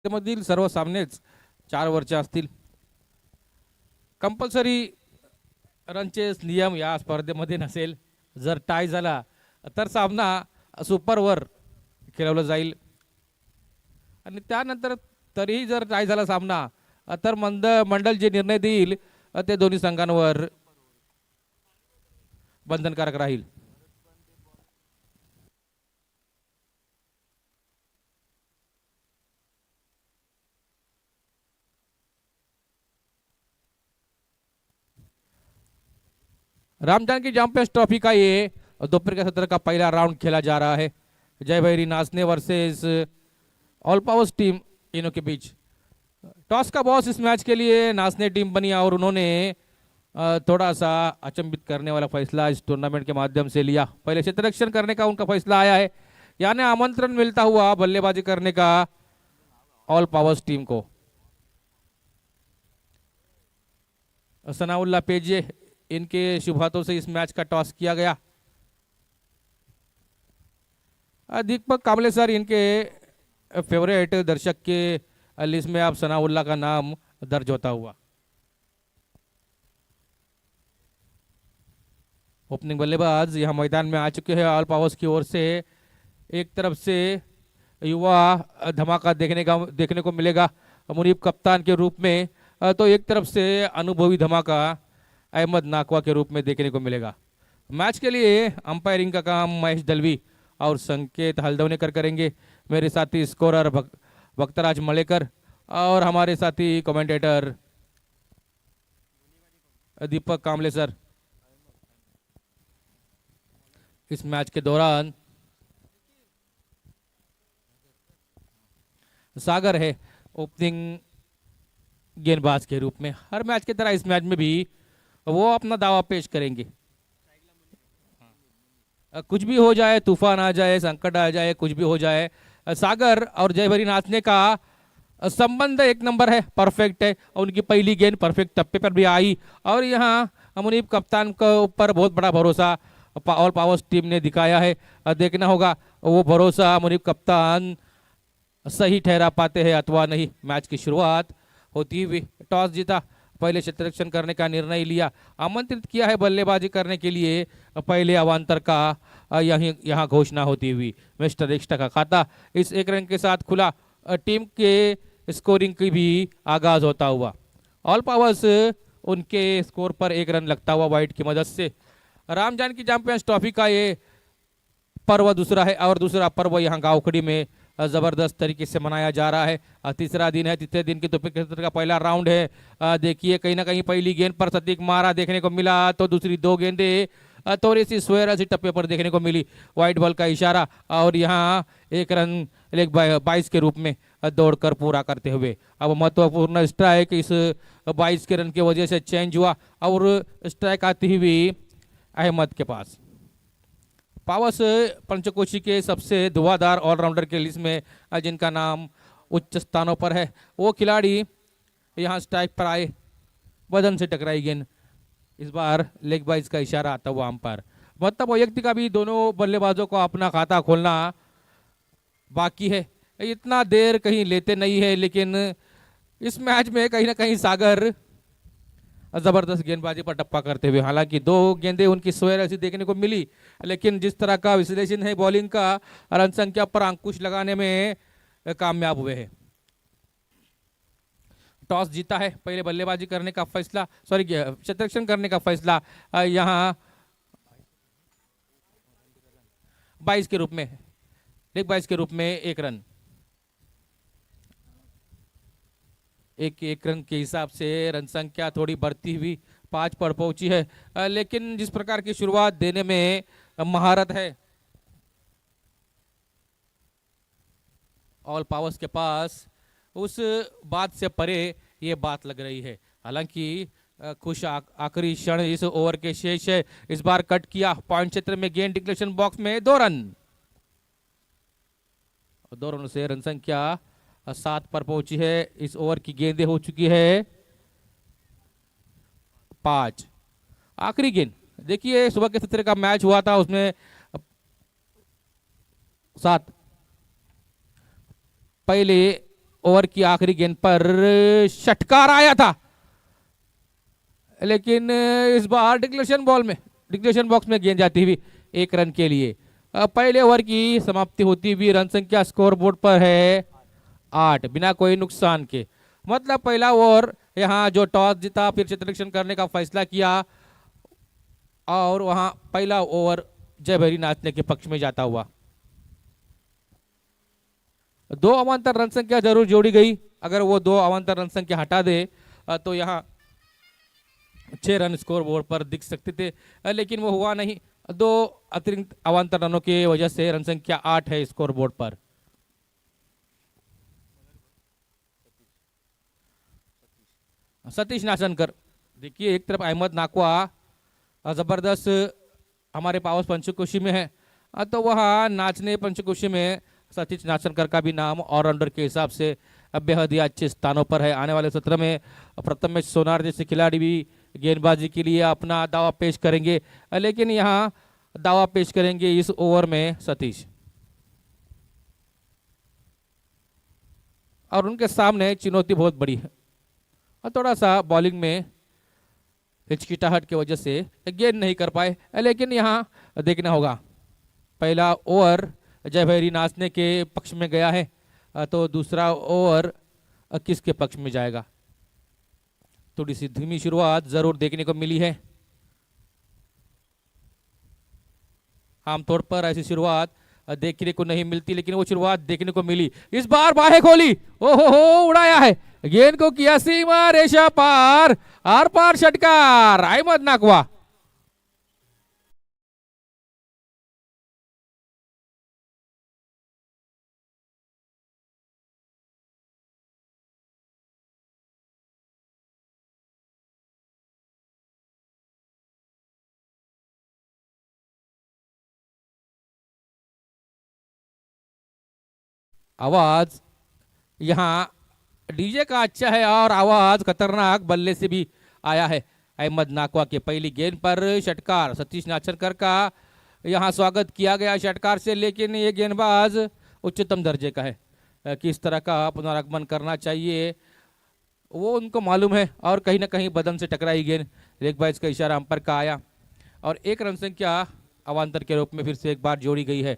मधील सर्व सामनेच 4 वरचे असतील. कंपल्सरी रनचेस नियम या स्पर्धेमध्ये नसेल. जर टाय झाला तर सामना सुपरवर खेळवला जाईल आणि त्यानंतर तरीही जर टाय झाला सामना तर मंडळ जे निर्णय देईल ते दोन्ही संघांवर बंधनकारक राहील. राम जानकी चैंपियंस ट्रॉफी का ये दोपहर के सत्र का पहला राउंड खेला जा रहा है. जय भैरी नाचने वर्सेस ऑल पावर्स टीम इनों के बीच. टॉस का बॉस इस मैच के लिए नाचने टीम बनी और उन्होंने थोड़ा सा अचंभित करने वाला फैसला इस टूर्नामेंट के माध्यम से लिया. पहले क्षेत्ररक्षण करने का उनका फैसला आया है, यानी आमंत्रण मिलता हुआ बल्लेबाजी करने का ऑल पावर्स टीम को. सनाउल्ला पेजे इनके शुभ हाथों से इस मैच का टॉस किया गया. दीपक कामले सर इनके फेवरेट दर्शक के लिस्ट में अब सनाउल्ला का नाम दर्ज होता हुआ. ओपनिंग बल्लेबाज यहां मैदान में आ चुके हैं ऑल पावर्स की ओर से. एक तरफ से युवा धमाका देखने को मिलेगा मुनीब कप्तान के रूप में, तो एक तरफ से अनुभवी धमाका अहमद नाकवा के रूप में देखने को मिलेगा. मैच के लिए अंपायरिंग का काम महेश दलवी और संकेत हल्दवनेकर करेंगे. मेरे साथी स्कोरर भक्तराज मलेकर और हमारे साथी कमेंटेटर दीपक कामले सर. इस मैच के दौरान सागर है ओपनिंग गेंदबाज के रूप में. हर मैच की तरह इस मैच में भी वो अपना दावा पेश करेंगे. कुछ भी हो जाए, तूफान आ जाए, संकट आ जाए, कुछ भी हो जाए, सागर और जयभरी नाचने का संबंध एक नंबर है, परफेक्ट है. उनकी पहली गेंद परफेक्ट टप्पे पर भी आई और यहाँ मुनीब कप्तान के ऊपर बहुत बड़ा भरोसा ऑल पावर्स टीम ने दिखाया है. देखना होगा वो भरोसा मुनीब कप्तान सही ठहरा पाते हैं अथवा नहीं. मैच की शुरुआत होती हुई टॉस जीता, पहले क्षेत्ररक्षण करने का निर्णय लिया, आमंत्रित किया है बल्लेबाजी करने के लिए. पहले अवांतर का यहाँ घोषणा होती हुई मिस्टर एक्स्ट्रा का खाता इस एक रन के साथ खुला. टीम के स्कोरिंग की भी आगाज होता हुआ. ऑल पावर्स उनके स्कोर पर एक रन लगता हुआ वाइड की मदद से. राम जानकी चैंपियंस ट्रॉफी का ये पर्व दूसरा है और दूसरा पर्व यहाँ गाँवखड़ी में जबरदस्त तरीके से मनाया जा रहा है. तीसरा दिन है, तीसरे दिन के दोपहर का पहला राउंड है. देखिए कहीं ना कहीं पहली गेंद पर सटीक मारा देखने को मिला, तो दूसरी दो गेंदे थोड़ी सी स्वेरा सी टप्पे पर देखने को मिली. वाइट बॉल का इशारा और यहाँ एक रन लेग 22 के रूप में दौड़कर पूरा करते हुए. अब महत्वपूर्ण स्ट्राइक इस 22 के रन की वजह से चेंज हुआ और स्ट्राइक आती हुई अहमद के पास. पावर्स पंचकोशी के सबसे धुआंधार ऑलराउंडर के लिस्ट में जिनका नाम उच्च स्थानों पर है, वो खिलाड़ी यहाँ स्ट्राइक पर आए, बदन से टकराई गेंद. इस बार लेग बाइज का इशारा आता हुआ अंपायर. मतलब वैयक्तिक का भी दोनों बल्लेबाजों को अपना खाता खोलना बाकी है. इतना देर कहीं लेते नहीं है, लेकिन इस मैच में कहीं ना कहीं सागर जबरदस्त गेंदबाजी पर टप्पा करते हुए, हालांकि दो गेंदें उनकी स्वेर ऐसी देखने को मिली, लेकिन जिस तरह का विश्लेषण है बॉलिंग का, रन संख्या पर अंकुश लगाने में कामयाब हुए हैं. टॉस जीता है, पहले बल्लेबाजी करने का फैसला, सॉरी क्षेत्ररक्षण करने का फैसला यहाँ 22 के रूप में, लेग 22 के रूप में एक रन. एक रन के हिसाब से रन संख्या थोड़ी बढ़ती हुई 5 पर पहुंची है, लेकिन जिस प्रकार की शुरुआत देने में महारत है ऑल पावर्स के पास, उस बात से परे ये बात लग रही है. हालांकि खुश आखिरी क्षण इस ओवर के शेष है. इस बार कट किया पॉइंट क्षेत्र में गेंद, डिक्लेरेशन बॉक्स में 2 रन. 2 रनों से रन संख्या 7 पर पहुंची है. इस ओवर की गेंदें हो चुकी है 5. आखिरी गेंद देखिए, सुबह के सत्र का मैच हुआ था, उसमें 7 पहले ओवर की आखिरी गेंद पर षटकार आया था, लेकिन इस बार डिक्लेरेशन बॉक्स में गेंद जाती हुई 1 रन के लिए। पहले ओवर की समाप्ति होती हुई रन संख्या स्कोर बोर्ड पर है 8 बिना कोई नुकसान के। मतलब पहला ओवर यहाँ जो टॉस जीता फिर क्षेत्ररक्षण करने का फैसला किया और वहां पहला ओवर जयभैरी नाचने के पक्ष में जाता हुआ। 2 अवान्तर रन संख्या जरूर जोड़ी गई। अगर वो 2 अवान्तर रन संख्या हटा दे तो यहाँ 6 रन स्कोर बोर्ड पर दिख सकते थे, लेकिन वो हुआ नहीं। 2 अतिरिक्त अवान्तर रनों की वजह से रन संख्या 8 है स्कोर बोर्ड पर। सतीश नाचनकर, देखिए एक तरफ अहमद नाकवा जबरदस्त हमारे पावस पंचकोशी में है, तो वहाँ नाचने पंचकोशी में सतीश नाचनकर का भी नाम ऑलराउंडर के हिसाब से बेहद ही अच्छे स्थानों पर है। आने वाले सत्र में प्रथमेश सोनार जैसे खिलाड़ी भी गेंदबाजी के लिए अपना दावा पेश करेंगे, लेकिन यहाँ दावा पेश करेंगे इस ओवर में सतीश, और उनके सामने चुनौती बहुत बड़ी है और थोड़ा सा बॉलिंग में हिचकिटाहट की वजह से गेंद नहीं कर पाए। लेकिन यहाँ देखना होगा, पहला ओवर जयभैरी नाचने के पक्ष में गया है, तो दूसरा ओवर किसके पक्ष में जाएगा। थोड़ी सी धीमी शुरुआत जरूर देखने को मिली है। आमतौर पर ऐसी शुरुआत देखने को नहीं मिलती, लेकिन वो शुरुआत देखने को मिली। इस बार बाहें खोली, ओहो हो, उड़ाया है गेंद को, किया सीमा रेशा पार, आर पार षटकार अहमद नाकवा। आवाज यहाँ डीजे का अच्छा है और आवाज खतरनाक बल्ले से भी आया है। अहमद नाकवा के पहली गेंद पर षटकार, सतीश नाचनकर का यहाँ स्वागत किया गया षटकार से, लेकिन ये गेंदबाज उच्चतम दर्जे का है। किस तरह का पुनरागमन करना चाहिए वो उनको मालूम है, और कहीं ना कहीं बदन से टकराई गेंद, लेग बाइज का इशारा अंपायर का आया और 1 रन संख्या अवान्तर के रूप में फिर से एक बार जोड़ी गई है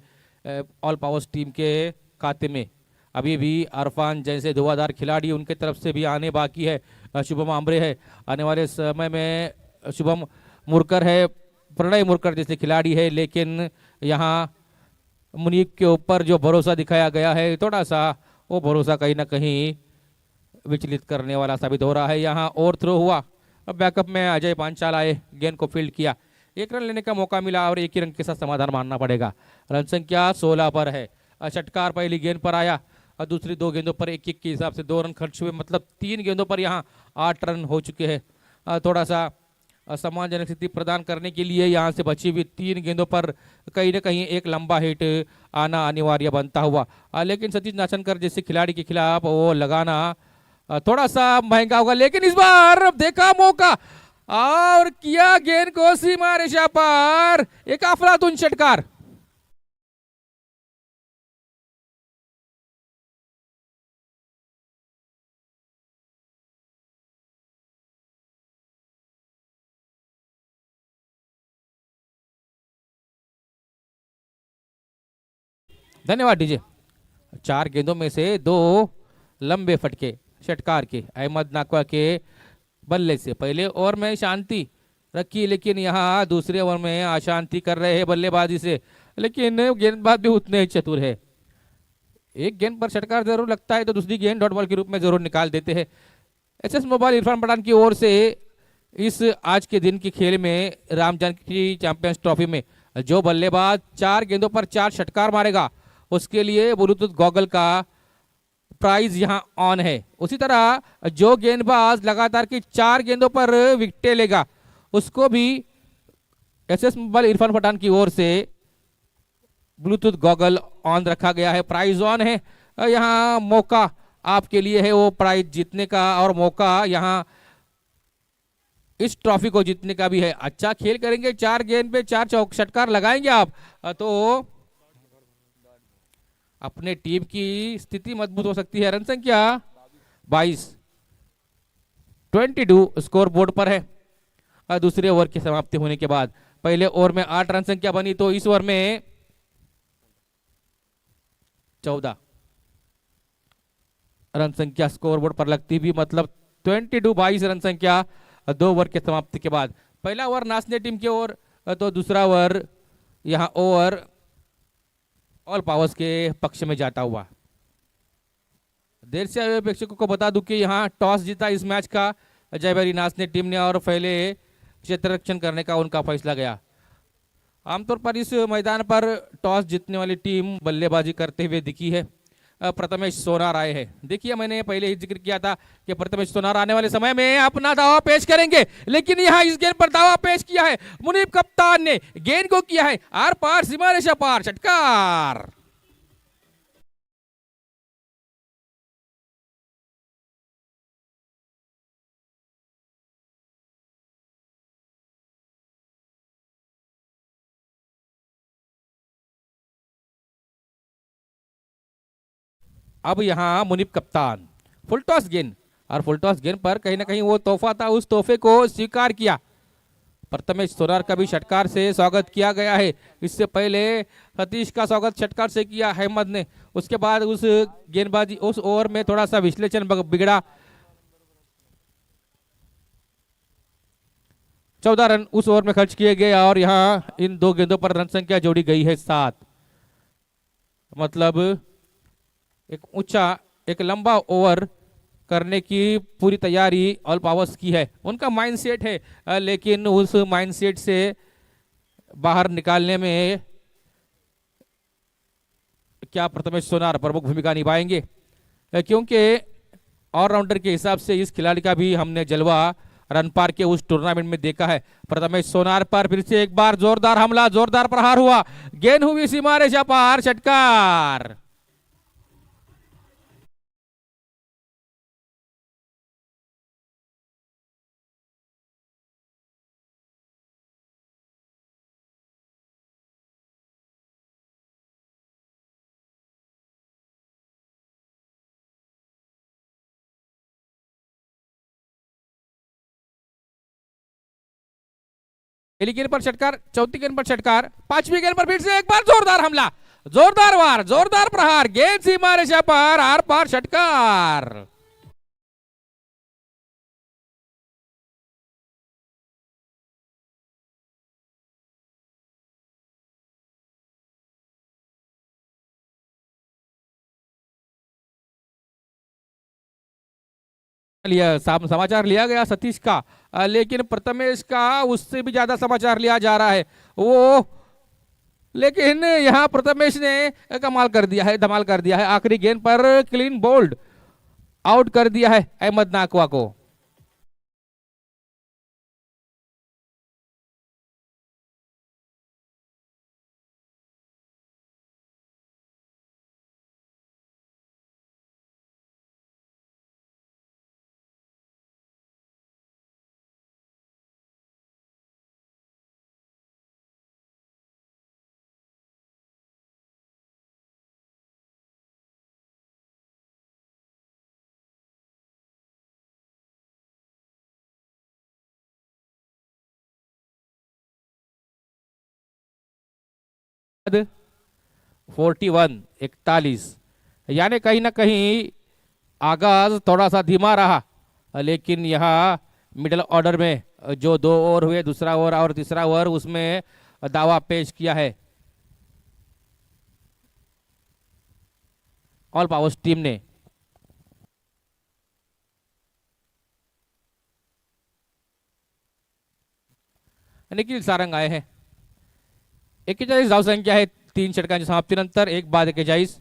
ऑल पावर्स टीम के खाते में। अभी भी अरफान जैसे धुआंधार खिलाड़ी उनके तरफ से भी आने बाकी है। शुभम आमरे है, आने वाले समय में शुभम मुरकर है, प्रणय मुरकर जैसे खिलाड़ी है, लेकिन यहाँ मुनीब के ऊपर जो भरोसा दिखाया गया है थोड़ा सा वो भरोसा कहीं ना कहीं विचलित करने वाला साबित हो रहा है। यहाँ और थ्रो हुआ, अब बैकअप में अजय पांचाल आए, गेंद को फील्ड किया, 1 रन लेने का मौका मिला और 1 ही रन के साथ समाधान मानना पड़ेगा। रन संख्या 16 पर है। षटकार पहली गेंद पर आया और दूसरी 2 गेंदों पर 1-1 के हिसाब से 2 रन खर्च हुए, मतलब 3 गेंदों पर यहाँ 8 रन हो चुके हैं। थोड़ा सा सम्मानजनक स्थिति प्रदान करने के लिए यहाँ से बची हुई 3 गेंदों पर कहीं ना कहीं एक लंबा हिट आना अनिवार्य बनता हुआ, लेकिन सतीश नाचनकर जैसे खिलाड़ी के खिलाफ वो लगाना थोड़ा सा महंगा होगा। लेकिन इस बार देखा मौका और किया गेंद को सीमा रेखा पार, एक अफलातून षटकार। धन्यवाद डीजे। 4 गेंदों में से 2 लंबे फटके षटकार के अहमद नाकवा के बल्ले से। पहले ओवर में शांति रखी, लेकिन यहाँ दूसरे ओवर में अशांति कर रहे हैं बल्लेबाजी से, लेकिन गेंदबाज भी उतने ही चतुर है। एक गेंद पर षटकार जरूर लगता है तो दूसरी गेंद डॉट बॉल के रूप में जरूर निकाल देते हैं। एसएस मोबाइल इरफान पठान की ओर से इस आज के दिन के खेल में राम जानकी चैंपियंस ट्रॉफी में जो बल्लेबाज 4 गेंदों पर 4 षटकार मारेगा उसके लिए ब्लूटूथ गॉगल का प्राइज यहां ऑन है। उसी तरह जो गेंदबाज लगातार की 4 गेंदों पर विकेटें लेगा उसको भी एसएस मोबाइल इरफान पठान की ओर से ब्लूटूथ गॉगल ऑन रखा गया है, प्राइज ऑन है। यहाँ मौका आपके लिए है वो प्राइज जीतने का, और मौका यहाँ इस ट्रॉफी को जीतने का भी है। अच्छा खेल करेंगे, 4 गेंद पे 4 षटकार लगाएंगे आप तो अपने टीम की स्थिति मजबूत हो सकती है। रन संख्या 22, 22 स्कोर बोर्ड पर है। दूसरे ओवर की समाप्ति होने के बाद पहले ओवर में 8 रन संख्या बनी, तो इस ओवर में 14 रन संख्या स्कोर बोर्ड पर लगती भी, मतलब 22 रन संख्या 2 ओवर के समाप्ति के बाद। पहला ओवर नाचने टीम की ओर, तो दूसरा ओवर यहां ओवर ऑल पावर्स के पक्ष में जाता हुआ। देर से आए प्रेक्षकों को बता दूं कि यहां टॉस जीता इस मैच का जयभरी नाचने टीम ने, और पहले क्षेत्र रक्षण करने का उनका फैसला गया। आमतौर पर इस मैदान पर टॉस जीतने वाली टीम बल्लेबाजी करते हुए दिखी है। प्रथमेश सोनार आए हैं। देखिए, मैंने पहले ही जिक्र किया था कि प्रथमेश सोनार आने वाले समय में अपना दावा पेश करेंगे, लेकिन यहां इस गेंद पर दावा पेश किया है मुनीब कप्तान ने। गेंद को किया है आर पार, सीमा रेखा पार, षटकार। अब यहां मुनीब कप्तान फुल टॉस गेंद, और फुल टॉस गेंद पर कहीं ना कहीं वो तोहफा था, उस तोहफे को स्वीकार किया। प्रथमेश सोनार का भी षटकार से स्वागत किया गया है। इससे पहले सतीश का स्वागत षटकार से किया अहमद ने। उसके बाद उस गेंदबाजी, उस ओवर में थोड़ा सा विश्लेषण बिगड़ा। 14 रन उस ओवर में खर्च किए गए, और यहां इन दो गेंदों पर रन संख्या जोड़ी गई है 7। मतलब एक ऊंचा, एक लंबा ओवर करने की पूरी तैयारी ऑल पावर्स की है। उनका माइंडसेट है, लेकिन उस माइंडसेट से बाहर निकालने में क्या प्रथमेश सोनार प्रमुख भूमिका निभाएंगे, क्योंकि ऑलराउंडर के हिसाब से इस खिलाड़ी का भी हमने जलवा रन पार के उस टूर्नामेंट में देखा है। प्रथमेश सोनार पर फिर से एक बार जोरदार हमला, जोरदार प्रहार हुआ, गेंद हुई सीमा रेखा पार, षटकार। पहली गेंद पर षटकार, चौथी गेंद पर षटकार, पांचवी गेंद पर फिर से एक बार जोरदार हमला, जोरदार वार, जोरदार प्रहार, गेंद सीमा रेखा पार, आर पार, षटकार। समाचार लिया गया सतीश का, लेकिन प्रथमेश का उससे भी ज्यादा समाचार लिया जा रहा है वो, लेकिन यहां प्रथमेश ने कमाल कर दिया है, धमाल कर दिया है। आखिरी गेंद पर क्लीन बोल्ड आउट कर दिया है अहमद नाकवा को। बाद 41 यानी कहीं ना कहीं आगाज थोड़ा सा धीमा रहा, लेकिन यहाँ मिडिल ऑर्डर में जो 2 ओवर हुए, दूसरा ओवर और तीसरा ओवर, उसमें दावा पेश किया है ऑल पावर्स टीम ने। निखिल सारंग आए हैं। 41 धाव संख्या आहे, 3 षटकांच्या समाप्तीनंतर एक बाद 41।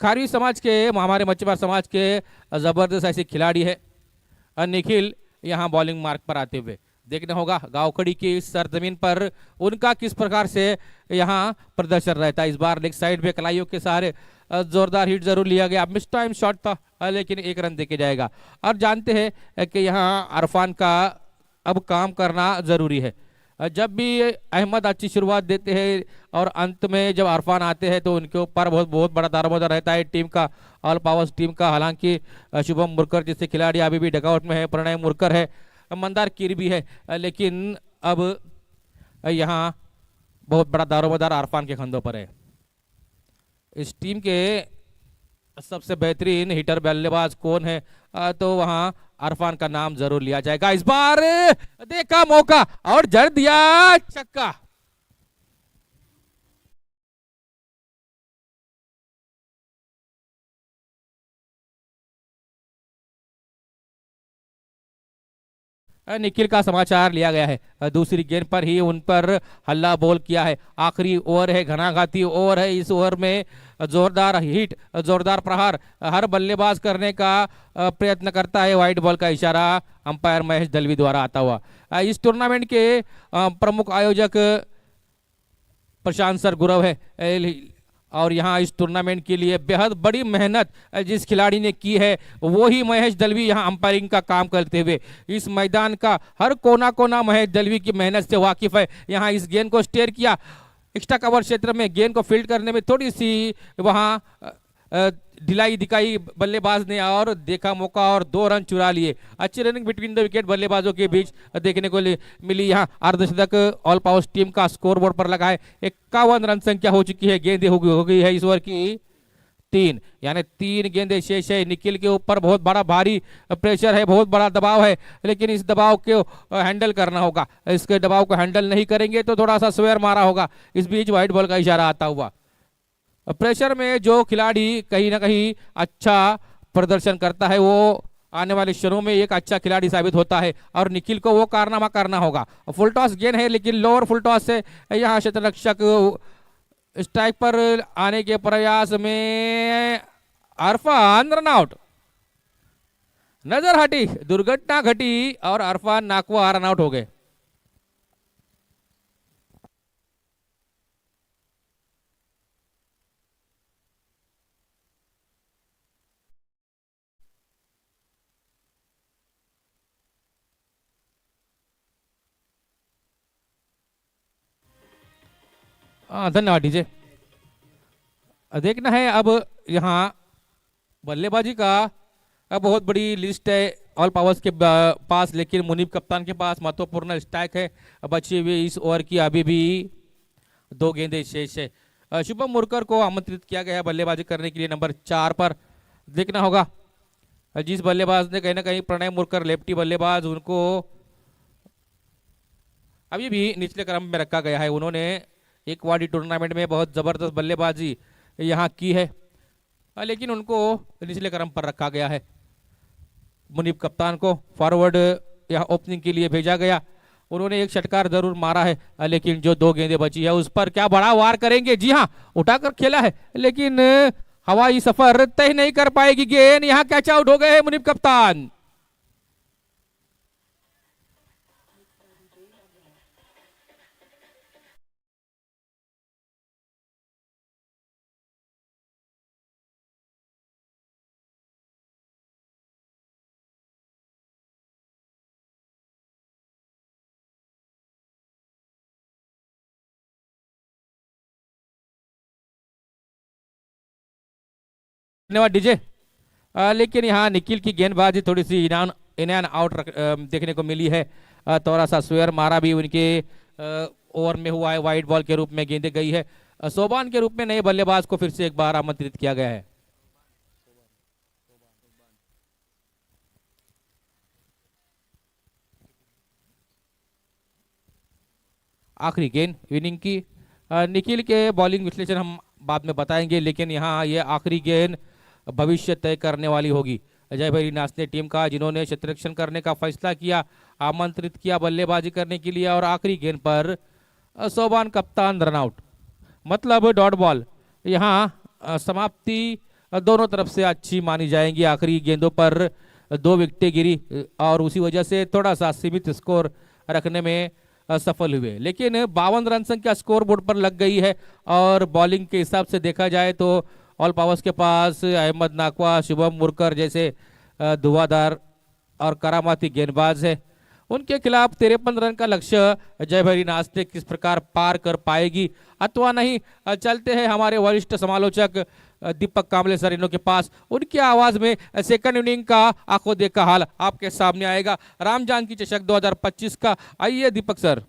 खारवी समाज के, हमारे मच्छीमार समाज के जबरदस्त ऐसे खिलाड़ी है। निखिल यहां बॉलिंग मार्क पर आते हुए देखना होगा गावखड़ी की सरजमीन पर उनका किस प्रकार से यहां प्रदर्शन रहता है। इस बार लेग साइड पे कलाइयों के सहारे जोरदार हिट जरूर लिया गया, मिस टाइम शॉट था, लेकिन 1 रन देके जाएगा। और जानते हैं कि यहाँ अरफान का अब काम करना जरूरी है। जब भी अहमद अच्छी शुरुआत देते हैं और अंत में जब अरफान आते हैं तो उनके ऊपर बहुत बहुत बड़ा दारोमदार रहता है टीम का, ऑल पावर्स टीम का। हालांकि शुभम मुरकर जैसे खिलाड़ी अभी भी डगआउट में है, प्रणय मुरकर है, मंदार कीर भी है, लेकिन अब यहाँ बहुत बड़ा दारोमदार अरफान के कंधों पर है। इस टीम के सबसे बेहतरीन हिटर बल्लेबाज कौन है, तो वहां अरफान का नाम जरूर लिया जाएगा। इस बार देखा मौका और जड़ दिया छक्का। निखिल का समाचार लिया गया है, दूसरी गेंद पर ही उन पर हल्ला बोल किया है। आखिरी ओवर है, घनाघाती ओवर है। इस ओवर में जोरदार हिट, जोरदार प्रहार हर बल्लेबाज करने का प्रयत्न करता है। वाइड बॉल का इशारा अंपायर महेश दलवी द्वारा आता हुआ। इस टूर्नामेंट के प्रमुख आयोजक प्रशांत सर गुरव है, और यहाँ इस टूर्नामेंट के लिए बेहद बड़ी मेहनत जिस खिलाड़ी ने की है वो ही महेश दलवी यहाँ अंपायरिंग का काम करते हुए इस मैदान का हर कोना कोना महेश दलवी की मेहनत से वाकिफ है। यहाँ इस गेंद को स्टेयर किया, एक्स्ट्रा कवर क्षेत्र में गेंद को फील्ड करने में थोड़ी सी वहाँ ढिलाई दिखाई बल्लेबाज ने और देखा मौका और 2 रन चुरा लिए। अच्छी रनिंग बिटवीन द विकेट बल्लेबाजों के बीच देखने को मिली। यहाँ अर्धशतक ऑल पावर्स टीम का स्कोर बोर्ड पर लगा है। 51 रन संख्या हो चुकी है, गेंदें हो गई है इस ओवर की 3, यानी 3 गेंदें शेष है। निखिल के ऊपर बहुत बड़ा भारी प्रेशर है, बहुत बड़ा दबाव है, लेकिन इस दबाव को हैंडल करना होगा। इसके दबाव को हैंडल नहीं करेंगे तो थोड़ा सा स्वेयर मारा होगा। इस बीच वाइड बॉल का इशारा आता हुआ। प्रेशर में जो खिलाड़ी कहीं ना कहीं अच्छा प्रदर्शन करता है वो आने वाले क्षणों में एक अच्छा खिलाड़ी साबित होता है, और निखिल को वो कारनामा करना होगा। फुल टॉस गेंद है, लेकिन लोअर फुल टॉस से यहाँ क्षेत्ररक्षक स्ट्राइक पर आने के प्रयास में अरफान रन आउट। नजर हटी, दुर्घटना घटी और अरफान नाकवा रन आउट हो गए। धन्यवाद डीजे। देखना है अब यहाँ बल्लेबाजी का बहुत बड़ी लिस्ट है ऑल पावर्स के पास, लेकिन मुनीब कप्तान के पास महत्वपूर्ण स्ट्राइक है बची हुई इस ओवर की। अभी भी 2 गेंदें शेष है। शुभम मुरकर को आमंत्रित किया गया है बल्लेबाजी करने के लिए नंबर 4 पर। देखना होगा जिस बल्लेबाज ने कहीं ना कहीं प्रणय मुरकर लेफ्टी बल्लेबाज, उनको अभी भी निचले क्रम में रखा गया है। उन्होंने एक वाडी टूर्नामेंट में बहुत जबरदस्त बल्लेबाजी यहाँ की है, लेकिन उनको निचले क्रम पर रखा गया है। मुनीब कप्तान को फॉरवर्ड यहाँ ओपनिंग के लिए भेजा गया। उन्होंने एक षटकार जरूर मारा है, लेकिन जो 2 गेंदें बची है उस पर क्या बड़ा वार करेंगे। जी हाँ, उठाकर खेला है, लेकिन हवाई सफर तय नहीं कर पाएगी गेंद। यहाँ कैच आउट हो गए हैं मुनीब कप्तान। धन्यवाद डीजे। लेकिन यहाँ निखिल की गेंदबाजी थोड़ी सी इन एंड आउट देखने को मिली है। थोड़ा सा स्वेयर मारा भी उनके ओवर में हुआ है। वाइड बॉल के रूप में गेंदे गई है। सोबान के रूप में नए बल्लेबाज को फिर से एक बार आमंत्रित किया गया है। आखिरी गेंद इनिंग की। निखिल के बॉलिंग विश्लेषण हम बाद में बताएंगे, लेकिन यहाँ ये आखिरी गेंद भविष्य तय करने वाली होगी। अजय भैरी नाचने टीम का, जिन्होंने क्षेत्ररक्षण करने का फैसला किया, आमंत्रित किया बल्लेबाजी करने के लिए, और आखिरी गेंद पर सोबान कप्तान रन आउट, मतलब डॉट बॉल। यहाँ समाप्ति दोनों तरफ से अच्छी मानी जाएंगी। आखिरी गेंदों पर 2 विकेटें गिरी और उसी वजह से थोड़ा सा सीमित स्कोर रखने में सफल हुए, लेकिन 52 रन संख्या स्कोर बोर्ड पर लग गई है। और बॉलिंग के हिसाब से देखा जाए तो ऑल पावर्स के पास अहमद नाकवा, शुभम मुरकर जैसे धुआंधार और करामाती गेंदबाज है। उनके खिलाफ 53 रन का लक्ष्य जयभरी नाचने किस प्रकार पार कर पाएगी अथवा नहीं। चलते हैं हमारे वरिष्ठ समालोचक दीपक कांबले सर इनों के पास। उनकी आवाज में सेकंड इनिंग का आंखों देखा हाल आपके सामने आएगा राम जानकी चषक 2025 का। आइए Deepak sir.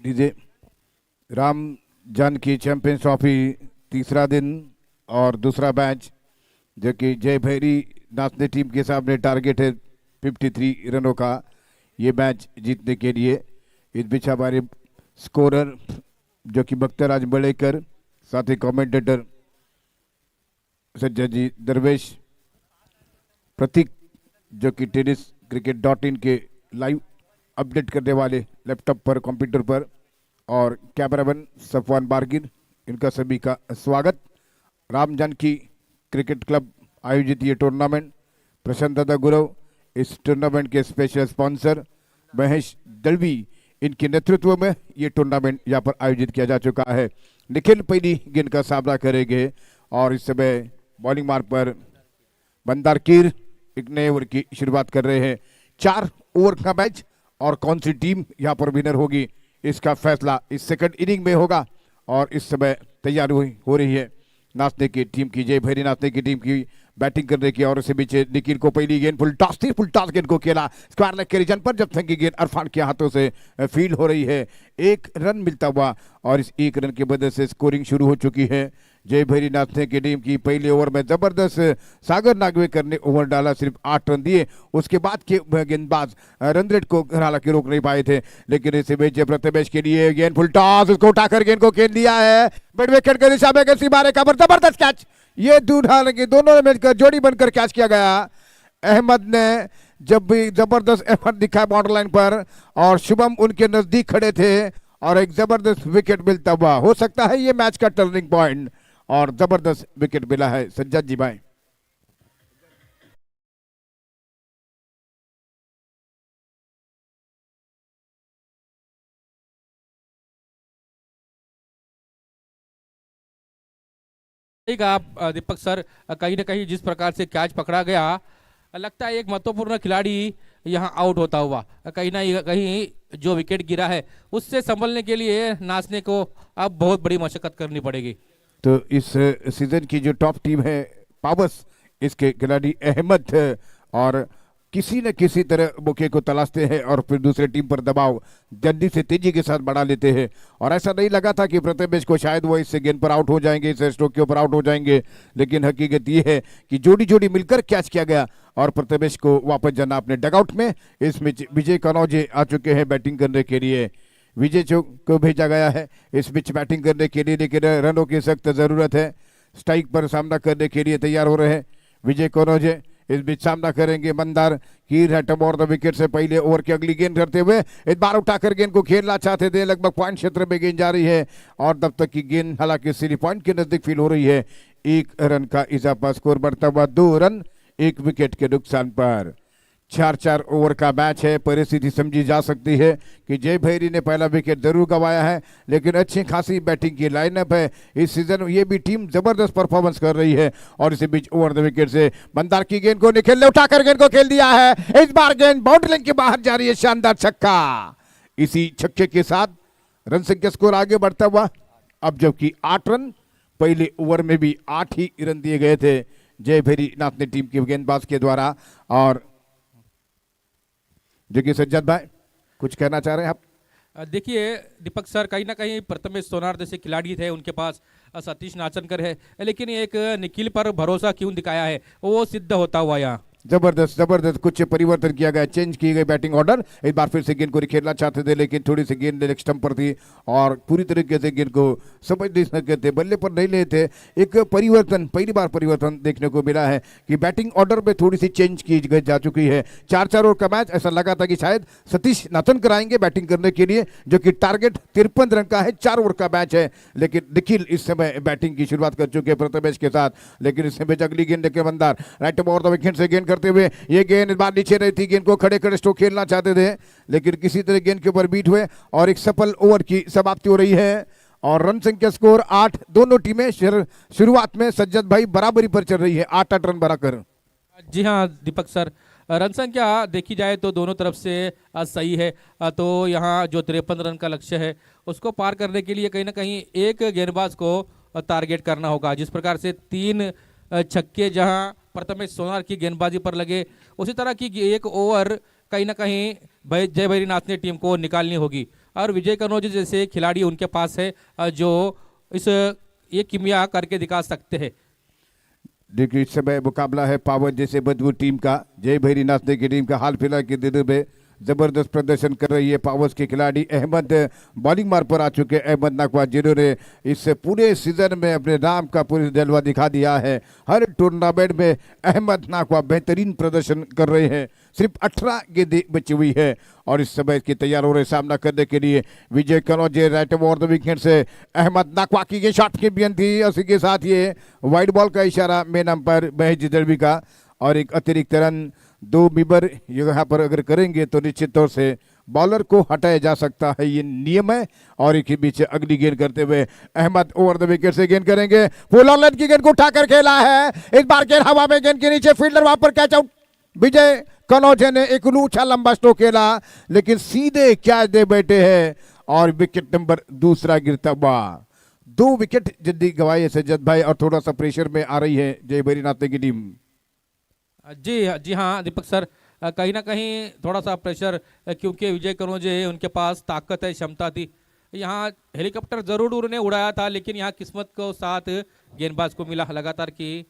DJ Ram Janaki champions trophy तीसरा दिन और दूसरा मैच जो कि जय भैरी नाचने टीम के सामने टारगेट है 53 रनों का। ये मैच जीतने के लिए इस बीच हमारे स्कोरर जो कि बख्तराज बड़ेकर, साथ ही कमेंटेटर सज्जद जी दरवेश, प्रतीक जो कि tenniscricket.in के लाइव अपडेट करने वाले लैपटॉप पर कंप्यूटर पर, और कैमरामैन सफवान बारगिन, इनका सभी का स्वागत। राम जानकी क्रिकेट क्लब आयोजित ये टूर्नामेंट, प्रशांत दादा गुरव इस टूर्नामेंट के स्पेशल स्पॉन्सर, महेश दलवी इनके नेतृत्व में ये टूर्नामेंट यहाँ पर आयोजित किया जा चुका है। निखिल पहली गेंद का सामना करेंगे और इस समय बॉलिंग मार्ग पर बंदारकीर एक नए ओवर की शुरुआत कर रहे हैं। 4 ओवर का मैच और कौन सी टीम यहाँ पर विनर होगी इसका फैसला इस सेकंड इनिंग में होगा। और इस समय तैयारी हो रही है नाचने की टीम की, जय भैरी नाचने की टीम की बैटिंग करने की। और इसी बीच निखिल को पहली गेंद फुल टॉस गेंद को खेला स्क्वायर लेग के रीजन पर, जब तक की गेंद अरफान के हाथों से फील्ड हो रही है। 1 रन मिलता हुआ और इस 1 रन की वजह से स्कोरिंग शुरू हो चुकी है जय भैरी नाचने की टीम की। पहले ओवर में जबरदस्त सागर नागवेकर ने ओवर डाला, सिर्फ 8 रन दिए। उसके बाद के गेंदबाज रन रेट को हालांकि रोक नहीं पाए थे, लेकिन इसे बीच प्रथमेश के लिए गेंद फुल टॉस, उसको उठाकर गेंद को खेल दिया है मिड विकेट के दिशा में, कैसी मारे का जबरदस्त कैच। ये हालांकि दोनों ने मिलकर जोड़ी बनकर कैच किया गया। अहमद ने जब भी जबरदस्त एफर्ट दिखाया बॉर्डर लाइन पर और शुभम उनके नजदीक खड़े थे और एक जबरदस्त विकेट मिलता हुआ, हो सकता है ये मैच का टर्निंग पॉइंट, और जबरदस्त विकेट मिला है सज्जद जी भाई। ठीक है आप दीपक सर, कहीं ना कहीं जिस प्रकार से कैच पकड़ा गया, लगता है एक महत्वपूर्ण खिलाड़ी यहाँ आउट होता हुआ। कहीं ना कहीं जो विकेट गिरा है उससे संभलने के लिए नासने को अब बहुत बड़ी मशक्कत करनी पड़ेगी। तो इस सीजन की जो टॉप टीम है पावस, इसके खिलाड़ी अहमद और किसी न किसी तरह मौके को तलाशते हैं और फिर दूसरे टीम पर दबाव जल्दी से तेजी के साथ बढ़ा लेते हैं। और ऐसा नहीं लगा था कि प्रथमेश को शायद वो इससे गेंद पर आउट हो जाएंगे, इस स्ट्रोक के ऊपर आउट हो जाएंगे, लेकिन हकीकत ये है कि जोड़ी जोड़ी मिलकर कैच किया गया और प्रथमेश को वापस जाना अपने डगआउट में। इसमें विजय कनौजे आ चुके हैं बैटिंग करने के लिए। विजय को भेजा गया है इस बीच बैटिंग करने के लिए, लेकिन रनों की सख्त जरूरत है। स्ट्राइक पर सामना करने के लिए तैयार हो रहे हैं विजय कनौजे। इस बीच सामना करेंगे मंदार। कीर है टम और द विकेट से पहले ओवर की अगली गेंद करते हुए इस बार उठाकर गेंद को खेलना चाहते थे, लगभग पॉइंट क्षेत्र में गेंद जा रही है और तब तक की गेंद हालांकि सीधी पॉइंट के नजदीक फील हो रही है। 1 रन का इजाफा, स्कोर बढ़ता हुआ 2 रन 1 विकेट के नुकसान पर। 4-4 ओवर का मैच है। परिस्थिति समझी जा सकती है कि जय भैरी ने पहला विकेट जरूर गंवाया है, लेकिन अच्छी खासी बैटिंग की लाइनअप है इस सीजन। ये भी टीम जबरदस्त परफॉर्मेंस कर रही है और इसी बीच ओवर द विकेट से मंदार की गेंद को निखिल ने उठाकर गेंद को खेल दिया है। इस बार गेंद बाउंड्री लाइन के बाहर जा रही है, शानदार छक्का। इसी छक्के के साथ रन संख्या स्कोर आगे बढ़ता हुआ अब जबकि 8 रन, पहले ओवर में भी 8 ही रन दिए गए थे जय भैरी नाथ ने टीम के गेंदबाज के द्वारा। और जो कि सज्जद भाई कुछ कहना चाह रहे हैं आप? देखिए दीपक सर, कहीं ना कहीं प्रथमेश सोनार जैसे खिलाड़ी थे, उनके पास सतीश नाचनकर है, लेकिन एक निखिल पर भरोसा क्यों दिखाया है वो सिद्ध होता हुआ यहाँ। जबरदस्त जबरदस्त कुछ परिवर्तन किया गया, चेंज की गई बैटिंग ऑर्डर। एक बार फिर से गेंद को खेलना चाहते थे, लेकिन थोड़ी सी गेंद लेग स्टंप पर थी और पूरी तरीके से गेंद को समझ नहीं सके थे, बल्ले पर नहीं ले थे। एक परिवर्तन, पहली बार परिवर्तन देखने को मिला है कि बैटिंग ऑर्डर में थोड़ी सी चेंज की जा चुकी है। 4-4 ओवर का मैच, ऐसा लगा था कि शायद सतीश नाचनकर आएंगे बैटिंग करने के लिए, जो कि टारगेट 53 रन का है। 4 ओवर का मैच है, लेकिन निखिल इस समय बैटिंग की शुरुआत कर चुके हैं प्रथमेश के साथ। लेकिन इस समय अगली गेंद लेकर Mandar right over the wicket से गेंद करते हुए, ये गेंद इस बार नीचे रही थी, गेंद को खड़े खड़े स्ट्रोक खेलना चाहते थे, लेकिन किसी तरह गेंद के ऊपर बीट हुए और एक सफल ओवर की समाप्ति हो रही है। और रन संख्या स्कोर 8, दोनों टीमें शुरुआत में सज्जद भाई बराबरी पर चल रही है, 8-8 रन बनाकर। जी हाँ दीपक सर, रन संख्या देखी जाए तो दोनों तरफ से सही है। तो यहाँ जो 53 रन का लक्ष्य है उसको पार करने के लिए कहीं ना कहीं एक गेंदबाज को टारगेट करना होगा। जिस प्रकार से 3 छक्के जहाँ प्रथमेश सोनार की गेंदबाजी पर लगे, उसी तरह की एक ओवर कहीं ना कहीं जय भैरी नाथ ने टीम को निकालनी होगी। और विजय कनौजे जैसे खिलाड़ी उनके पास है जो ये किमिया करके दिखा सकते हैं। देखिए इस समय मुकाबला है पावर जैसे मजबूत टीम का, जय भैरी नाथ की टीम का। हाल फिलहाल के दिनों में जबरदस्त प्रदर्शन कर रही है पावर्स के खिलाड़ी। अहमद बॉलिंग मार पर आ चुके अहमद नाकवा, जिन्होंने इस पूरे सीजन में अपने नाम का पूरी जलवा दिखा दिया है। हर टूर्नामेंट में अहमद नाकवा बेहतरीन प्रदर्शन कर रहे हैं। सिर्फ 18 गेंदें बची हुई है और इस समय इसकी तैयार हो रहे सामना करने के लिए विजय Kanoje. Right over the wicket से अहमद नाकवा की ये शॉट की बेन थी, उसी के साथ ये वाइड बॉल का इशारा मेन अंपायर महेश दलवी का। और एक अतिरिक्त रन 2 मीबर यहाँ पर अगर करेंगे तो निश्चित तौर से बॉलर को हटाया जा सकता है, ये नियम है। और एक ही बीच अगली गेंद करते हुए अहमद ओवर द विकेट से गेंद करेंगे। फुल ऑन लेंथ की गेंद को उठाकर खेला है, इस बार गेंद हवा में, गेंद के नीचे फील्डर वहां पर कैच आउट। विजय कनौजे ने एक लूछा लंबा स्ट्रोक खेला, लेकिन सीधे कैच दे बैठे हैं और विकेट नंबर 2 गिरता हुआ। 2 विकेट जल्दी गंवाए सज्जद भाई और थोड़ा सा प्रेशर में आ रही है जय भैरी नाथ की टीम। जी हाँ दीपक सर, कहीं ना कहीं थोड़ा सा प्रेशर, क्योंकि विजय कनौजे उनके पास ताकत है, क्षमता थी। यहाँ हेलीकॉप्टर जरूर उन्होंने उड़ाया था, लेकिन यहाँ किस्मत को साथ गेंदबाज को मिला लगातार की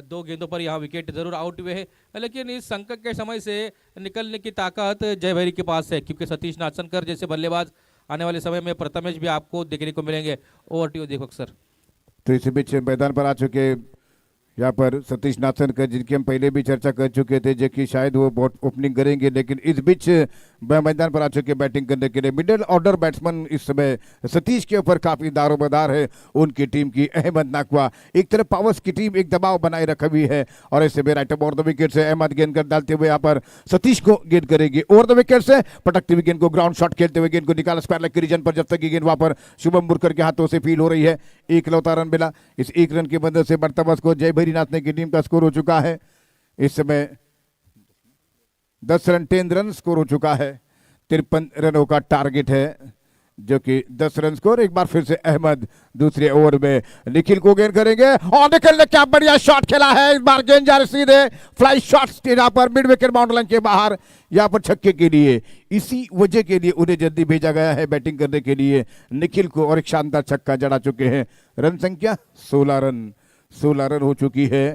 2 गेंदों पर यहाँ विकेट जरूर आउट हुए हैं। लेकिन इस संकट के समय से निकलने की ताकत जय भैरी के पास है, क्योंकि सतीश नाचनकर जैसे बल्लेबाज आने वाले समय में प्रथमेश भी आपको देखने को मिलेंगे। Over to you Deepak sir. तो इसी बीच मैदान पर आ चुके यहाँ पर सतीश नाथनकर, जिनकी हम पहले भी चर्चा कर चुके थे, जो कि शायद वो बहुत ओपनिंग करेंगे, लेकिन इस बीच मैदान पर आ चुके बैटिंग करने के लिए मिडिल ऑर्डर बैट्समैन इस समय सतीश के ऊपर काफी दारोमदार है उनकी टीम की। अहमद नाकवा, एक तरफ पावर्स की टीम एक दबाव बनाए रखा हुई है और ऐसे में राइट ओवर द विकेट से अहमद गेंद कर डालते हुए यहाँ पर सतीश को गेंद करेंगे ओवर द विकेट से, पटकते हुए गेंद को ग्राउंड शॉट खेलते हुए गेंद को निकाला स्क्वायर लेग के रीजन पर, जब तक की गेंद वहां पर शुभम मुरकर के हाथों से फील हो रही है। एकलौता रन मिला, इस एक रन की मदद से बर्तबस को जय भैरीनाथ ने की टीम का स्कोर हो चुका है इस समय 10 रन 10 रन स्कोर हो चुका है। 53 रनों का टारगेट है, जो कि 10 रन स्कोर। एक बार फिर से अहमद दूसरे ओवर में निखिल को गेंद करेंगे और निखिल ने क्या बढ़िया शॉट खेला है, इस बार गेंद जा रही सीधे फ्लाई शॉट्स यहाँ पर मिड विकेट बाउंड लाइन के बाहर, यहाँ पर छक्के के लिए। इसी वजह के लिए उन्हें जल्दी भेजा गया है बैटिंग करने के लिए निखिल को, और एक शानदार छक्का जड़ा चुके हैं। रन संख्या 16 रन हो चुकी है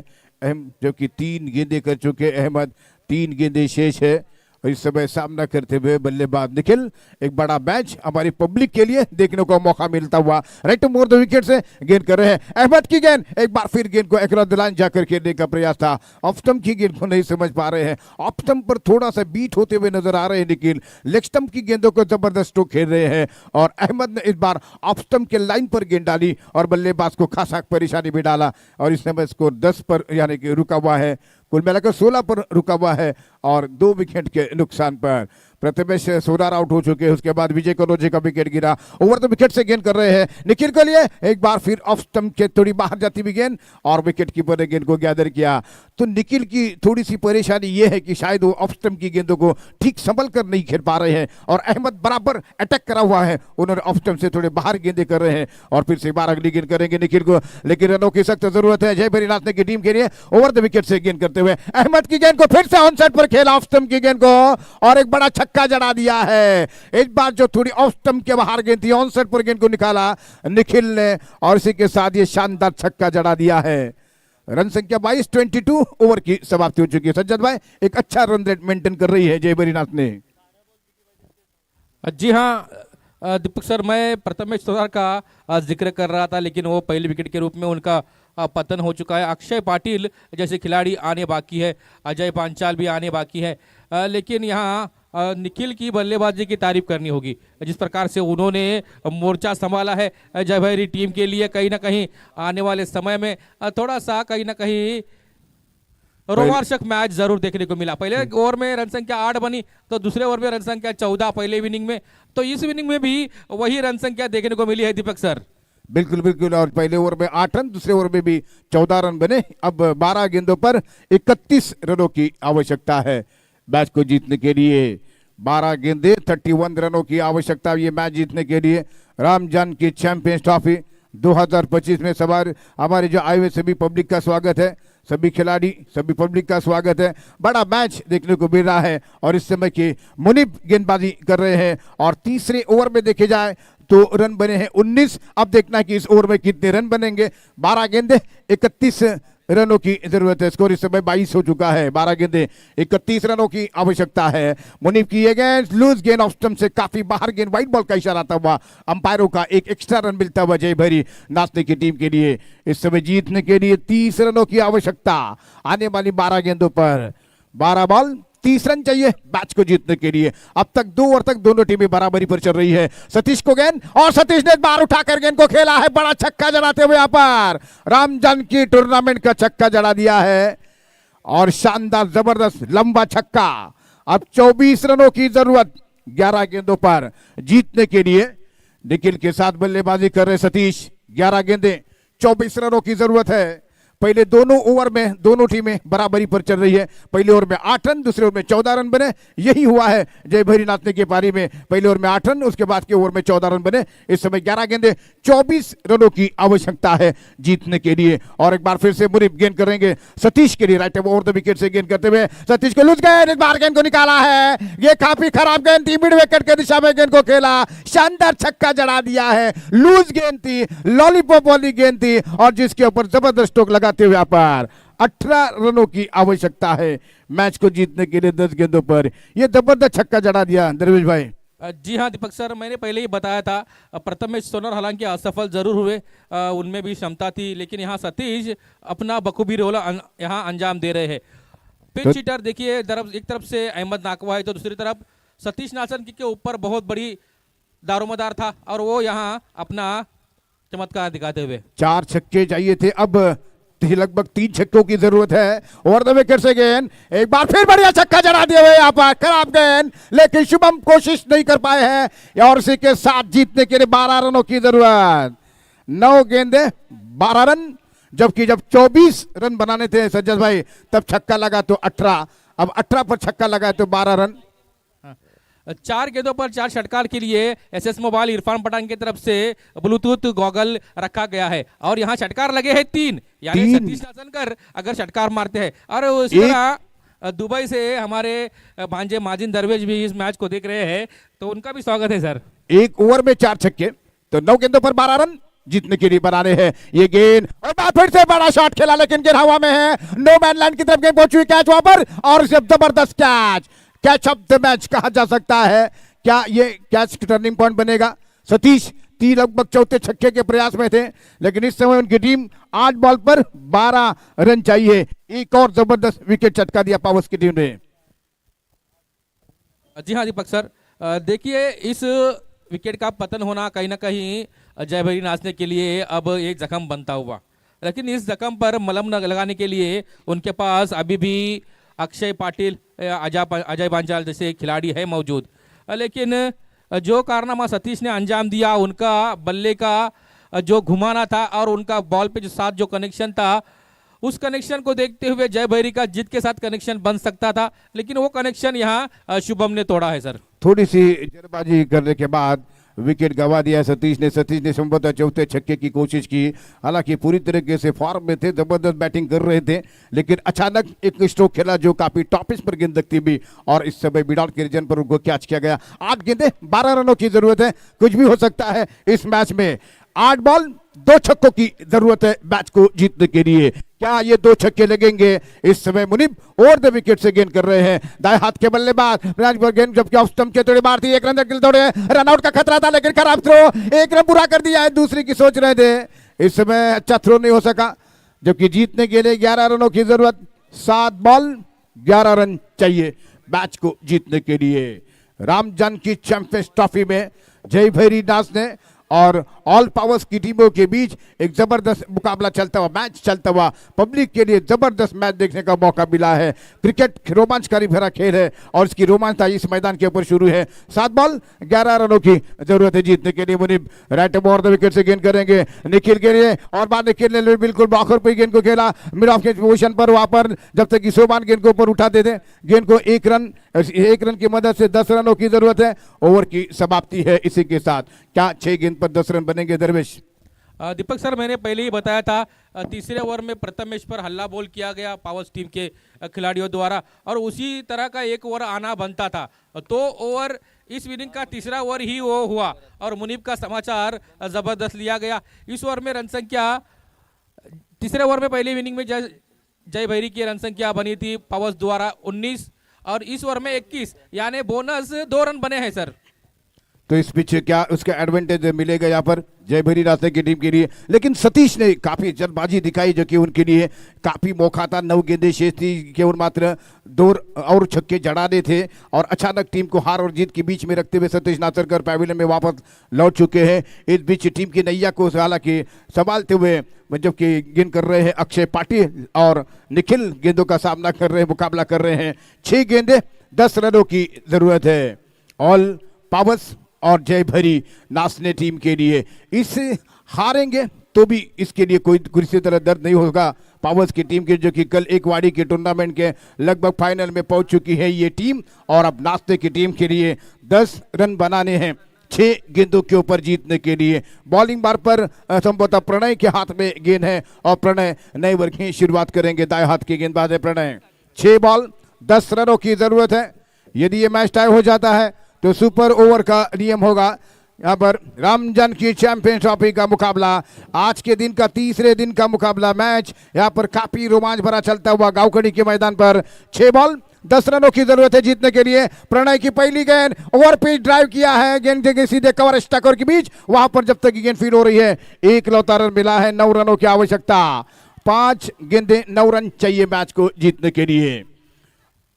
जो कि 3 गेंदें कर चुके अहमद, 3 गेंदें शेष है। और इस समय सामना करते हुए बल्लेबाज निखिल, एक बड़ा मैच हमारी पब्लिक के लिए देखने को मौका मिलता हुआ राइट मोर द विकेट से गेंद कर रहे हैं। अहमद की गेंद, एक बार फिर गेंद को अक्रॉस द लाइन जाकर खेलने का प्रयास था, ऑफ स्टंप की गेंद को नहीं समझ पा रहे हैं, ऑफ स्टंप पर थोड़ा सा बीट होते हुए नजर आ रहे हैं निखिल, लेग स्टंप की गेंदों को जबरदस्त स्ट्रोक खेल रहे हैं और अहमद ने इस बार ऑफ स्टंप के लाइन पर गेंद डाली और बल्लेबाज को खासा परेशानी में डाला और इस समय स्कोर 10 पर यानी कि रुका हुआ है, कुल मिलाकर 16 पर रुका हुआ है और 2 विकेट के नुकसान पर। प्रथमेश सोनार आउट हो चुके हैं, उसके बाद विजय कनौजे का विकेट गिरा, ओवर द विकेट से गेंद कर रहे हैं निखिल के लिए, एक बार फिर ऑफ स्टंप के थोड़ी बाहर जाती हुई गेंद और विकेट कीपर ने गेंद को गैदर किया। तो निखिल की थोड़ी सी परेशानी यह है कि शायद वो ऑफ स्टंप की गेंदों को ठीक संभल कर नहीं खेल पा रहे हैं और अहमद बराबर अटैक करा हुआ है, उन्होंने ऑफ स्टंप से थोड़े बाहर गेंदे कर रहे हैं और फिर से बार अगली गेंद करेंगे निखिल को, लेकिन रनों की सख्त जरूरत है जय भैरीनाथ की टीम के लिए। ओवर द विकेट से गेंद करते हुए अहमद की गेंद को फिर से ऑन साइड पर खेला ऑफ स्टंप की गेंद को और एक बड़ा छक्का जड़ा दिया है। एक बार जो थोड़ी ऑफ स्टंप के बाहर गेंद थी, ऑन साइड पर गेंद को निकाला निखिल ने और इसी के साथ ये शानदार छक्का जड़ा दिया है। रन संख्या 22, 22 ओवर की समाप्ति हो चुकी है। सज्जद भाई, एक अच्छा रन रेट मेंटेन कर रही है जय भैरीनाथ ने। जी हाँ दीपक सर, मैं प्रथमेश सोनार का जिक्र कर रहा था, लेकिन वो पहले विकेट के रूप में उनका पतन हो चुका है। अक्षय पाटिल जैसे खिलाड़ी आने बाकी है, अजय पांचाल भी आने बाकी है, लेकिन यहाँ निखिल की बल्लेबाजी की तारीफ करनी होगी, जिस प्रकार से उन्होंने मोर्चा संभाला है जय भैरी टीम के लिए। कहीं ना कहीं आने वाले समय में थोड़ा सा कहीं ना कहीं रोमांचक मैच जरूर देखने को मिला। पहले ओवर में रन संख्या 8 बनी, तो दूसरे ओवर में रन संख्या 14 पहले इनिंग में, तो इस इनिंग में भी वही रन संख्या देखने को मिली है दीपक सर। बिल्कुल बिल्कुल, और पहले ओवर में 8 रन, दूसरे ओवर में भी 14 रन बने। अब 12 गेंदों पर 31 रनों की आवश्यकता है मैच को जीतने के लिए। 12 गेंदे 31 रनों की आवश्यकता ये मैच जीतने के लिए। रामजान की चैंपियंस ट्रॉफी 2025 में सवार हमारे जो आए हुए सभी पब्लिक का स्वागत है, सभी खिलाड़ी सभी पब्लिक का स्वागत है। बड़ा मैच देखने को मिल रहा है और इस समय की मुनीब गेंदबाजी कर रहे हैं और तीसरे ओवर में देखे जाए तो रन बने हैं 19। अब देखना है कि इस ओवर में कितने रन बनेंगे। 12 गेंदे 31 रनों की जरूरत है, स्कोर इस समय 22 हो चुका है। 12 गेंदे 31 रनों की आवश्यकता है। मुनीब की ये गेंद लूज गेंद ऑफ स्टंप से काफी बाहर गेंद, व्हाइट बॉल का इशारा आता हुआ अंपायरों का एक एक्स्ट्रा रन मिलता हुआ जय भैरी नाचने की टीम के लिए। इस समय जीतने के लिए 30 रनों की आवश्यकता आने वाली 12 गेंदों पर। 12 बॉल 30 रन चाहिए मैच को जीतने के लिए। अब तक 2 ओवर तक दोनों टीमें बराबरी पर चल रही है। सतीश को गेंद और सतीश ने बार उठाकर गेंद को खेला है, बड़ा छक्का जड़ाते हुए यहाँ पर रामजान की टूर्नामेंट का छक्का जड़ा दिया है और शानदार जबरदस्त लंबा छक्का। अब 24 रनों की जरूरत 11 गेंदों पर जीतने के लिए। निखिल के साथ बल्लेबाजी कर रहे सतीश। 11 गेंदे 24 रनों की जरूरत है। पहले दोनों ओवर में दोनों टीमें बराबरी पर चल रही है। पहले ओवर में 8 रन, दूसरे ओवर में 14 रन बने। यही हुआ है जय भैरीनाथ की पारी में। पहले ओवर में 8 रन, उसके बाद के ओवर में 14 रन बने। इस समय 11 गेंदे 24 रनों की आवश्यकता है जीतने के लिए। और एक बार फिर से मुनीब गेंद करेंगे सतीश के लिए, राइट ओवर द विकेट से गेंद करते हुए सतीश को लूज गए, इस बार गेंद को निकाला है। ये काफी खराब गेंद थी, मिड विकेट के दिशा में गेंद को खेला, शानदार छक्का जड़ा दिया है। लूज गेंद थी, लॉलीपॉप वाली गेंद थी और जिसके ऊपर जबरदस्त स्ट्रोक लगाते हुए यहाँ पर 18 रनों की आवश्यकता है मैच को जीतने के लिए। 10 गेंदों पर यह जबरदस्त छक्का जड़ा दिया दरवेश भाई। जी हाँ दीपक सर, मैंने पहले ही बताया था। प्रथमेश सोनर हालांकि असफल जरूर हुए, उनमें भी क्षमता थी, लेकिन यहाँ सतीश अपना बखूबी रोल यहाँ अंजाम दे रहे हैं। पिच तो हिटर देखिए, एक तरफ से अहमद नाकवा है तो दूसरी तरफ सतीश नासन के ऊपर बहुत बड़ी दारोमदार था और वो यहाँ अपना चमत्कार दिखाते हुए 4 छक्के चाहिए थे, अब लगभग 3 छक्कों की जरूरत है। ओवर द विकेट से गेंद, एक बार फिर बढ़िया छक्का जड़ा दिए हुए यहाँ पर, खराब गेंद, लेकिन शुभम कोशिश नहीं कर पाए हैं और इसी के साथ जीतने के लिए 12 रनों की जरूरत। 9 गेंदे 12 रन, जबकि जब 24 रन बनाने थे सज्जद भाई तब छक्का लगा तो 18, अब 18 पर छक्का लगा तो 12 रन। 4 गेंदों पर 4 षटकार के लिए एसएस मोबाइल इरफान पठान की तरफ से ब्लूटूथ गॉगल रखा गया है और यहाँ षटकार लगे हैं 3, यानी सतीश नासनकर अगर षटकार मारते हैं। और उसी तरह दुबई से हमारे भांजे माजिन दरवेज भी इस मैच को देख रहे हैं, तो उनका भी स्वागत है सर। एक ओवर में 4 छक्के, तो 9 गेंदों पर 12 रन जीतने के लिए बनाने हैं ये गेंद, और फिर से बड़ा शॉट खेला लेकिन गेंद हवा में है, नो मैन लाइन की तरफ गेंद पहुंची, कैच वहां पर और जबरदस्त कैच ऑफ द मैच कहा जा सकता है। क्या ये कैच टर्निंग पॉइंट बनेगा? सतीश 3 लगभग चौथे छक्के के प्रयास में थे, लेकिन इस समय उनकी टीम 8 बॉल पर 12 रन चाहिए। एक और जबरदस्त विकेट चटका दिया पावर्स की टीम ने। जी हाँ दीपक सर, देखिए इस विकेट का पतन होना कहीं ना कहीं जय भैरी नाचने के लिए अब एक जख्म बनता हुआ, लेकिन इस जख्म पर मलम लगाने के लिए उनके पास अभी भी अक्षय पाटिल, अजय पांचाल जैसे खिलाड़ी है मौजूद। लेकिन जो कारनामा सतीश ने अंजाम दिया, उनका बल्ले का जो घुमाना था और उनका बॉल पे जो साथ जो कनेक्शन था, उस कनेक्शन को देखते हुए जय भैरी का जीत के साथ कनेक्शन बन सकता था, लेकिन वो कनेक्शन यहाँ शुभम ने तोड़ा है सर। थोड़ी सी जल्दबाजी करने के बाद विकेट गंवा दिया सतीश ने संभवतः चौथे छक्के की कोशिश की, हालांकि पूरी तरीके से फॉर्म में थे, जबरदस्त बैटिंग कर रहे थे, लेकिन अचानक एक स्ट्रोक खेला जो काफी टॉपिस पर गेंद लगती भी और इस समय विदाउट के रीजन पर उनको कैच किया गया। 8 गेंदे 12 रनों की जरूरत है, कुछ भी हो सकता है इस मैच में। 8 बॉल 2 छक्कों की जरूरत है मैच को जीतने के लिए। क्या ये 2 छक्के लगेंगे? इस समय मुनीब ओवर द विकेट से गेंद कर रहे हैं, दाएं हाथ के बल्लेबाज गेंद जबकि ऑफ स्टंप के थोड़ी बाहर थी, 1 रन तक थोड़े रन आउट का खतरा था, लेकिन खराब थ्रो, 1 रन पूरा कर दिया है, दूसरी की सोच रहे थे, इस समय अच्छा थ्रो नहीं हो सका, जबकि जीतने के लिए 11 रनों की जरूरत। 7 बॉल 11 रन चाहिए मैच को जीतने के लिए। राम जानकी चैंपियंस ट्रॉफी में जय भैरी नाच ने और ऑल पावर्स की टीमों के बीच एक जबरदस्त मुकाबला चलता हुआ, मैच चलता हुआ, पब्लिक के लिए जबरदस्त मैच देखने का मौका मिला है। क्रिकेट रोमांचकारी भरा खेल है और इसकी रोमांचता इस मैदान के ऊपर शुरू है। 7 बॉल 11 रनों की जरूरत है जीतने के लिए। Munib right over the wicket से गेंद करेंगे निखिल के लिए, और बाद निखिल ने बिल्कुल बॉकर पर गेंद को खेला मिड ऑफ के पोजीशन पर, वहां पर जब तक कि सोमान गेंद को ऊपर उठाते थे, गेंद को 1 रन की मदद से 10 रनों की जरूरत है। ओवर की समाप्ति है इसी के साथ। क्या 6 गेंद पर 10 रन बनेंगे दरवेश? दीपक सर, मैंने पहले ही बताया था, तीसरे ओवर में प्रथमेश पर हल्ला बोल किया गया पावर्स टीम के खिलाड़ियों द्वारा, और उसी तरह का एक ओवर आना बनता था, तो ओवर इस इनिंग का तीसरा ओवर ही वो हुआ और मुनीब का समाचार जबरदस्त लिया गया। इस ओवर में रन संख्या, तीसरे ओवर में पहली इनिंग में जय भैरी की रन संख्या बनी थी पावर्स द्वारा 19 और इस ओवर में 21, यानी बोनस 2 रन बने हैं सर। तो इस पीछे क्या उसका एडवांटेज मिलेगा यहाँ पर जय भैरी रास्ते की टीम के लिए? लेकिन सतीश ने काफी जल्दबाजी दिखाई जो कि उनके लिए काफी मौका था। 9 गेंदें शेष थी, केवल मात्र 2 और छक्के जड़ाने थे और अचानक टीम को हार और जीत के बीच में रखते हुए सतीश नासरकर पैविलियन में वापस लौट चुके हैं। इस बीच टीम की नैया को हालांकि संभालते हुए जबकि गेंद कर रहे हैं अक्षय पाटिल और निखिल गेंदों का सामना कर रहे हैं, मुकाबला कर रहे हैं। 6 गेंदे 10 रनों की जरूरत है ऑल पावर्स और जय भैरी नाचने टीम के लिए। इस हारेंगे तो भी इसके लिए कोई किसी तरह दर्द नहीं होगा पावर्स की टीम के, जो कि कल एक वाड़ी के टूर्नामेंट के लगभग फाइनल में पहुंच चुकी है ये टीम, और अब नाचने की टीम के लिए 10 रन बनाने हैं 6 गेंदों के ऊपर जीतने के लिए। बॉलिंग बार पर संभवतः प्रणय के हाथ में गेंद है और प्रणय नए वर्ग की शुरुआत करेंगे। दाएं हाथ की गेंदबाज है प्रणय। 6 बॉल 10 रनों की जरूरत है। यदि ये मैच टाई हो जाता है तो सुपर ओवर का नियम होगा। यहाँ पर राम जानकी चैंपियंस ट्रॉफी का मुकाबला, आज के दिन का तीसरे दिन का मुकाबला मैच यहाँ पर काफी रोमांच भरा चलता हुआ गांवकड़ी के मैदान पर। 6 बॉल 10 रनों की जरूरत है जीतने के लिए। प्रणय की पहली गेंद ओवर पिच ड्राइव किया है, गेंद के सीधे कवर स्टकर के बीच, वहां पर जब तक गेंद फील्ड हो रही है एक लौता रन मिला है। 9 रनों की आवश्यकता, 5 गेंदें 9 रन चाहिए मैच को जीतने के लिए।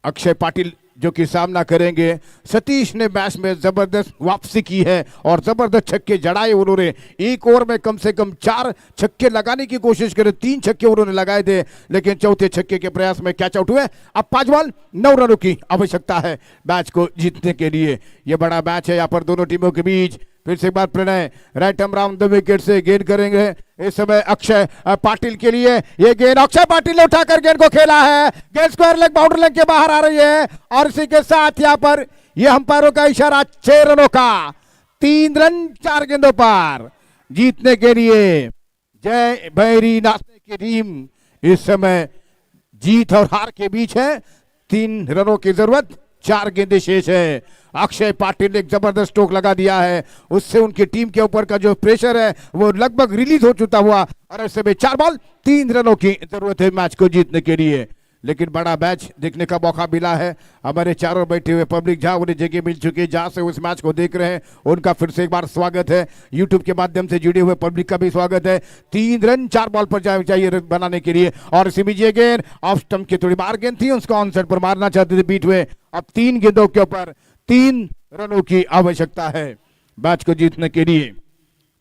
अक्षय पाटिल जो कि सामना करेंगे। सतीश ने मैच में जबरदस्त वापसी की है और जबरदस्त छक्के जड़ाए उन्होंने। एक ओवर में कम से कम 4 छक्के लगाने की कोशिश करे, 3 छक्के उन्होंने लगाए थे, लेकिन चौथे छक्के के प्रयास में कैच आउट हुए। अब 5 बॉल 9 रनों की आवश्यकता है मैच को जीतने के लिए। यह बड़ा मैच है यहाँ पर दोनों टीमों के बीच। फिर से एक बार Pranay right arm round the wicket से गेंद करेंगे। इस समय अक्षय पाटिल के लिए ये गेंद, अक्षय पाटिल ने उठाकर गेंद को खेला है, गेंद स्क्वायर लेग बाउंड्री लेग के बाहर आ रही है और इसी के साथ यहाँ पर ये अंपायरों का इशारा 6 रनों का, 3 रन 4 गेंदों पर जीतने के लिए जय भैरी नाचने की टीम इस समय जीत और हार के बीच है। 3 रनों की जरूरत, 4 गेंदें शेष है। अक्षय पाटिल ने एक जबरदस्त स्ट्रोक लगा दिया है, उससे उनकी टीम के ऊपर का जो प्रेशर है वो लगभग रिलीज हो चुका हुआ और ऐसे में 4 बॉल 3 रनों की जरूरत है मैच को जीतने के लिए। लेकिन बड़ा मैच देखने का मौका मिला है। हमारे चारों बैठे हुए पब्लिक जहां उन्हें जगह मिल चुकी है, जहां से उस मैच को देख रहे हैं, उनका फिर से एक बार स्वागत है। यूट्यूब के माध्यम से जुड़े हुए पब्लिक का भी स्वागत है। 3 रन 4 बॉल पर चाहिए बनाने के लिए और इसी बीच ये गेंद ऑफ स्टंप की थोड़ी बाहर गेंद थी, उसको ऑन साइड पर मारना चाहते थे बीट हुए। अब 3 गेंदों के ऊपर 3 रनों की आवश्यकता है मैच को जीतने के लिए।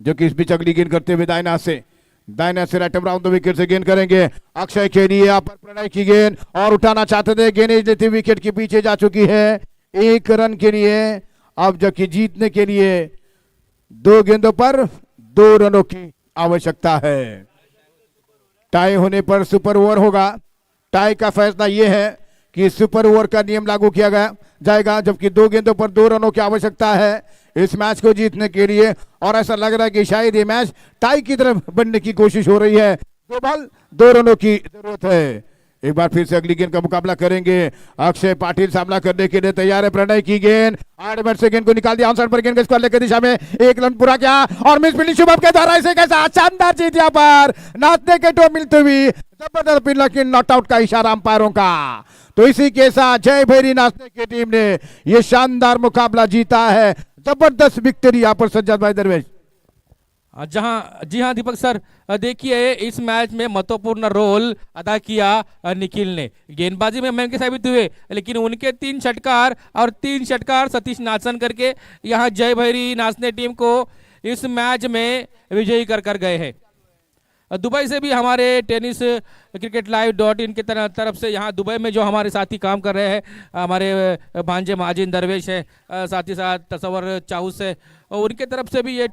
जो कि इस बीच अगली गेंद करते हुए दायना से right arm round the wicket से गेंद करेंगे। अक्षय के लिए यहाँ पर प्रणय की गेंद और उठाना चाहते थे, गेंद लेते विकेट के पीछे जा चुकी है। 1 रन के लिए अब जबकि जीतने के लिए 2 गेंदों पर 2 रनों की आवश्यकता है। टाई होने पर सुपर ओवर होगा। टाई का फैसला यह है कि सुपर ओवर का नियम लागू किया जाएगा, जबकि 2 गेंदों पर 2 रनों की आवश्यकता है इस मैच को जीतने के लिए। और ऐसा लग रहा है कि शायद ये मैच टाई की तरफ बनने की कोशिश हो रही है। 2 बॉल 2 रनों की जरूरत है। एक बार फिर से अगली गेंद का मुकाबला करेंगे। अक्षय पाटिल सामना करने के लिए तैयार है। प्रणय की गेंद 8 मिनट से गेंद को निकाल दिया, ऑन साइड पर गेंद को लेकर दिशा में 1 रन पूरा किया और मिस फील्डिंग शुभम के द्वारा इसे कैसा शानदार जीत यहाँ पर नाचने के टो मिलती हुई जबरदस्त पिन, लेकिन नॉट आउट का इशारा अंपायरों का। तो इसी के साथ जय भैरी नाचने की टीम ने यह शानदार मुकाबला जीता है। जबरदस्त विक्ट्री यहाँ पर सज्जाद भाई दरवेश। जी हाँ दीपक सर, देखिए इस मैच में महत्वपूर्ण रोल अदा किया निखिल ने। गेंदबाजी में महंगे साबित हुए, लेकिन उनके 3 षटकार सतीश नाचन करके यहाँ जय भैरी नाचने टीम को इस मैच में विजयी कर गए हैं। दुबई से भी हमारे टेनिस क्रिकेट live.in की तरफ से यहाँ दुबई में जो हमारे साथी काम कर रहे हैं, हमारे भांजे माजिन दरवेश है, साथ ही साथ तसवर चाउस है, और उनके तरफ से भी ये